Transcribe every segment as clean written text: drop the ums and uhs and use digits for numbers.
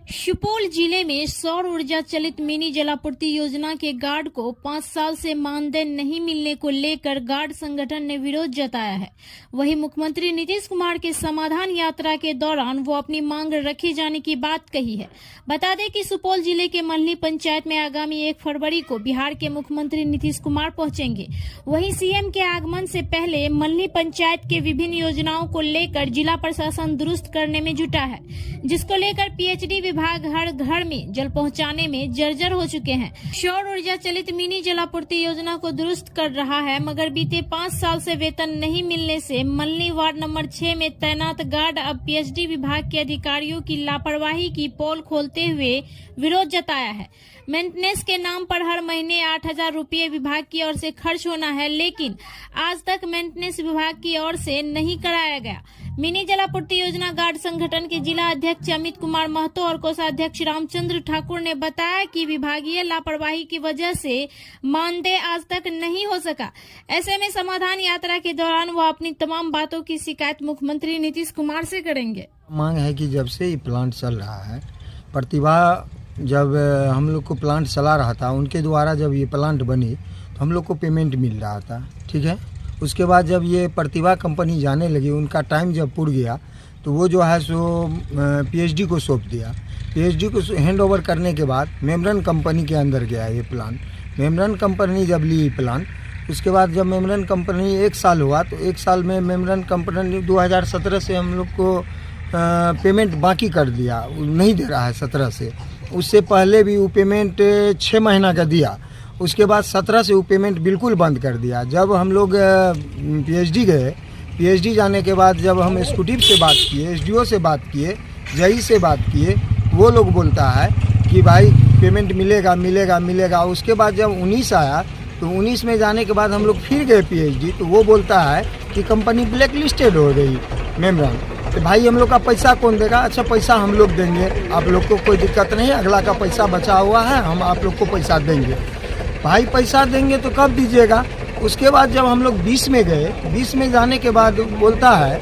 सुपौल जिले में सौर ऊर्जा चलित मिनी जलापूर्ति योजना के गार्ड को 5 साल से मानदेय नहीं मिलने को लेकर गार्ड संगठन ने विरोध जताया है। वहीं मुख्यमंत्री नीतीश कुमार के समाधान यात्रा के दौरान वो अपनी मांग रखे जाने की बात कही है। बता दें कि सुपौल जिले के मल्हनी पंचायत में आगामी 1 फरवरी को बिहार के मुख्यमंत्री नीतीश कुमार पहुंचेंगे। वहीं सीएम के आगमन से पहले मल्हनी पंचायत के विभिन्न योजनाओं को लेकर जिला प्रशासन दुरुस्त करने में जुटा है, जिसको लेकर पीएचडी विभाग हर घर में जल पहुंचाने में जर्जर हो चुके हैं। सौर ऊर्जा चलित मिनी जलापूर्ति योजना को दुरुस्त कर रहा है, मगर बीते 5 साल से वेतन नहीं मिलने से मल्हनी वार्ड नंबर 6 में तैनात गार्ड अब पीएचडी विभाग के अधिकारियों की लापरवाही की पोल खोलते हुए विरोध जताया है। मेंटेनेंस के नाम पर हर महीने 8,000 रुपये विभाग की ओर से खर्च होना है, लेकिन आज तक मेंटेनेंस विभाग की ओर से नहीं कराया गया। मिनी जलापूर्ति योजना गार्ड संगठन के जिला अध्यक्ष अमित कुमार महतो और कोषाध्यक्ष रामचंद्र ठाकुर ने बताया कि विभागीय लापरवाही की वजह से मानदेय आज तक नहीं हो सका। ऐसे में समाधान यात्रा के दौरान वो अपनी तमाम बातों की शिकायत मुख्यमंत्री नीतीश कुमार से करेंगे। मांग है कि जब से ये प्लांट चल रहा है, प्रतिभा जब हम लोग को प्लांट चला रहा था, उनके द्वारा जब ये प्लांट बनी तो हम लोग को पेमेंट मिल रहा था, ठीक है। उसके बाद जब ये प्रतिभा कंपनी जाने लगी, उनका टाइम जब पूरा गया तो वो जो है सो पीएचडी को सौंप दिया। पीएचडी को हैंड ओवर करने के बाद मेमरन कंपनी के अंदर गया ये प्लांट। मेमरन कंपनी जब ली प्लांट, उसके बाद जब मेमरन कंपनी 1 साल हुआ तो 1 साल में मेमरन कंपनी 2017 से हम लोग को पेमेंट बाकी कर दिया, नहीं दे रहा है 17 से। उससे पहले भी वो पेमेंट 6 महीना का दिया, उसके बाद 17 से वो पेमेंट बिल्कुल बंद कर दिया। जब हम लोग पीएचडी गए, पीएचडी जाने के बाद जब हम एग्जीक्यूटिव से बात किए, एसडीओ से बात किए, जई से बात किए, वो लोग बोलता है कि भाई पेमेंट मिलेगा मिलेगा मिलेगा। उसके बाद जब 19 आया तो 19 में जाने के बाद हम लोग फिर गए पीएचडी, तो वो बोलता है कि कंपनी ब्लैक लिस्टेड हो गई मेमरन। तो भाई हम लोग का पैसा कौन देगा? अच्छा पैसा हम लोग देंगे, आप लोग को कोई दिक्कत नहीं, अगला का पैसा बचा हुआ है, हम आप लोग को पैसा देंगे। भाई पैसा देंगे तो कब दीजिएगा? उसके बाद जब हम लोग 20 में गए, 20 में जाने के बाद बोलता है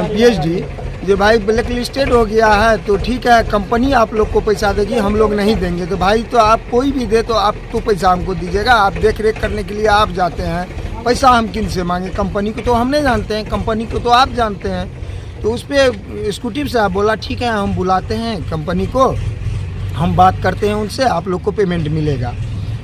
पीएचडी जो भाई ब्लैक लिस्टेड हो गया है तो ठीक है, कंपनी आप लोग को पैसा देगी, हम लोग नहीं देंगे। तो भाई तो आप कोई भी दे तो आप तो पैसा हमको दीजिएगा, आप देख रेख करने के लिए आप जाते हैं, पैसा हम किन से मांगे? कंपनी को तो हम नहीं जानते हैं, कंपनी को तो आप जानते हैं। तो उस पर एग्जीक्यूटिव साहब बोला ठीक है, हम बुलाते हैं कंपनी को, हम बात करते हैं उनसे, आप लोग को पेमेंट मिलेगा।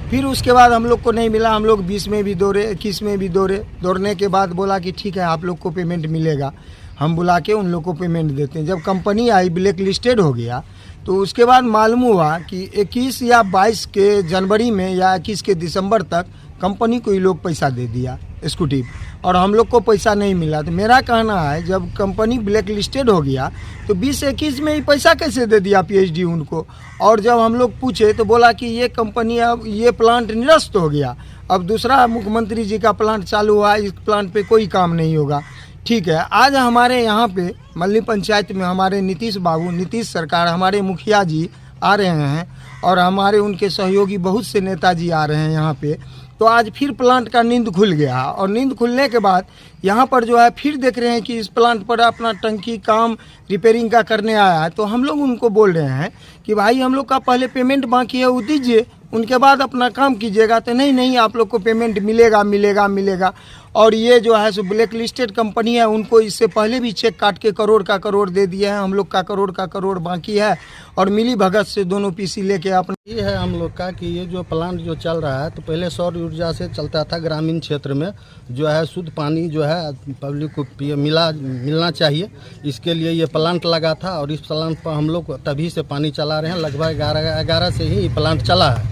फिर उसके बाद हम लोग को नहीं मिला, हम लोग 20 में भी दौड़े, 21 में भी दौड़ने के बाद बोला कि ठीक है आप लोग को पेमेंट मिलेगा, हम बुला के उन लोग को पेमेंट देते हैं। जब कंपनी आई ब्लैक लिस्टेड हो गया तो उसके बाद मालूम हुआ कि 21 या 22 के जनवरी में या 21 के दिसंबर तक कंपनी को ही लोग पैसा दे दिया एग्जीक्यूटिव, और हम लोग को पैसा नहीं मिला। तो मेरा कहना है जब कंपनी ब्लैक लिस्टेड हो गया तो 20-21 में ही पैसा कैसे दे दिया पीएचडी उनको? और जब हम लोग पूछे तो बोला कि ये कंपनी अब ये प्लांट निरस्त हो गया, अब दूसरा मुख्यमंत्री जी का प्लांट चालू हुआ, इस प्लांट पे कोई काम नहीं होगा। ठीक है, आज हमारे यहाँ पे मल्हनी पंचायत में हमारे नीतीश बाबू, नीतीश सरकार, हमारे मुखिया जी आ रहे हैं और हमारे उनके सहयोगी बहुत से नेताजी आ रहे हैं यहाँ पे। तो आज फिर प्लांट का नींद खुल गया, और नींद खुलने के बाद यहाँ पर जो है फिर देख रहे हैं कि इस प्लांट पर अपना टंकी काम रिपेयरिंग का करने आया है। तो हम लोग उनको बोल रहे हैं कि भाई हम लोग का पहले पेमेंट बाकी है वो दीजिए, उनके बाद अपना काम कीजिएगा। तो नहीं आप लोग को पेमेंट मिलेगा मिलेगा मिलेगा। और ये जो है सो ब्लैक लिस्टेड कंपनी है, उनको इससे पहले भी चेक काट के करोड़ का करोड़ दे दिए हैं, हम लोग का करोड़ का करोड़ बाकी है, और मिली भगत से दोनों पीसी लेके अपना। ये है हम लोग का कि ये जो प्लांट जो चल रहा है तो पहले सौर ऊर्जा से चलता था। ग्रामीण क्षेत्र में जो है शुद्ध पानी जो है पब्लिक को मिलना चाहिए, इसके लिए ये प्लांट लगा था, और इस प्लांट पर हम लोग तभी से पानी चला रहे हैं। लगभग 11 से ही ये प्लांट चला है,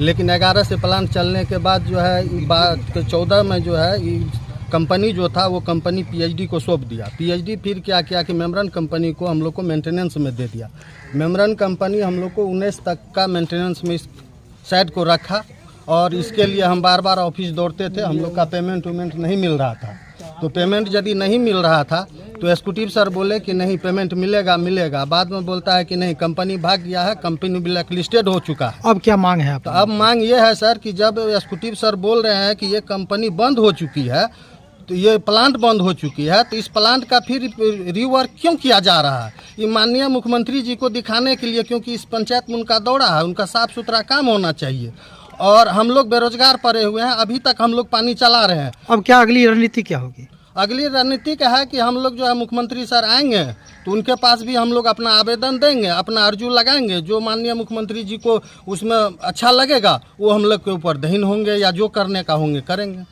लेकिन 11 से प्लांट चलने के बाद जो है 14 में जो है कंपनी जो था वो कंपनी पीएचडी को सौंप दिया। पीएचडी फिर क्या किया कि मेमरन कंपनी को हम लोग को मेंटेनेंस में दे दिया। मेमरन कंपनी हम लोग को 19 तक का मेंटेनेंस में इस साइड को रखा, और इसके लिए हम बार बार ऑफिस दौड़ते थे, हम लोग का पेमेंट नहीं मिल रहा था। तो पेमेंट यदि नहीं मिल रहा था तो एग्जीक्यूटिव सर बोले कि नहीं पेमेंट मिलेगा मिलेगा, बाद में बोलता है कि नहीं कंपनी भाग गया है, कंपनी ब्लैक लिस्टेड हो चुका है। अब क्या मांग है? तो अब मांग ये है सर कि जब एग्जीक्यूटिव सर बोल रहे हैं कि ये कंपनी बंद हो चुकी है, तो ये प्लांट बंद हो चुकी है, तो इस प्लांट का फिर रिवर्क क्यों किया जा रहा है? ये माननीय मुख्यमंत्री जी को दिखाने के लिए, क्योंकि इस पंचायत में उनका दौरा है, उनका साफ सुथरा काम होना चाहिए। और हम लोग बेरोजगार पड़े हुए हैं, अभी तक हम लोग पानी चला रहे हैं। अब क्या अगली रणनीति क्या होगी? अगली रणनीति क्या है कि हम लोग जो है मुख्यमंत्री सर आएंगे तो उनके पास भी हम लोग अपना आवेदन देंगे, अपना अर्जी लगाएंगे। जो माननीय मुख्यमंत्री जी को उसमें अच्छा लगेगा वो हम लोग के ऊपर दहीन होंगे या जो करने का होंगे करेंगे।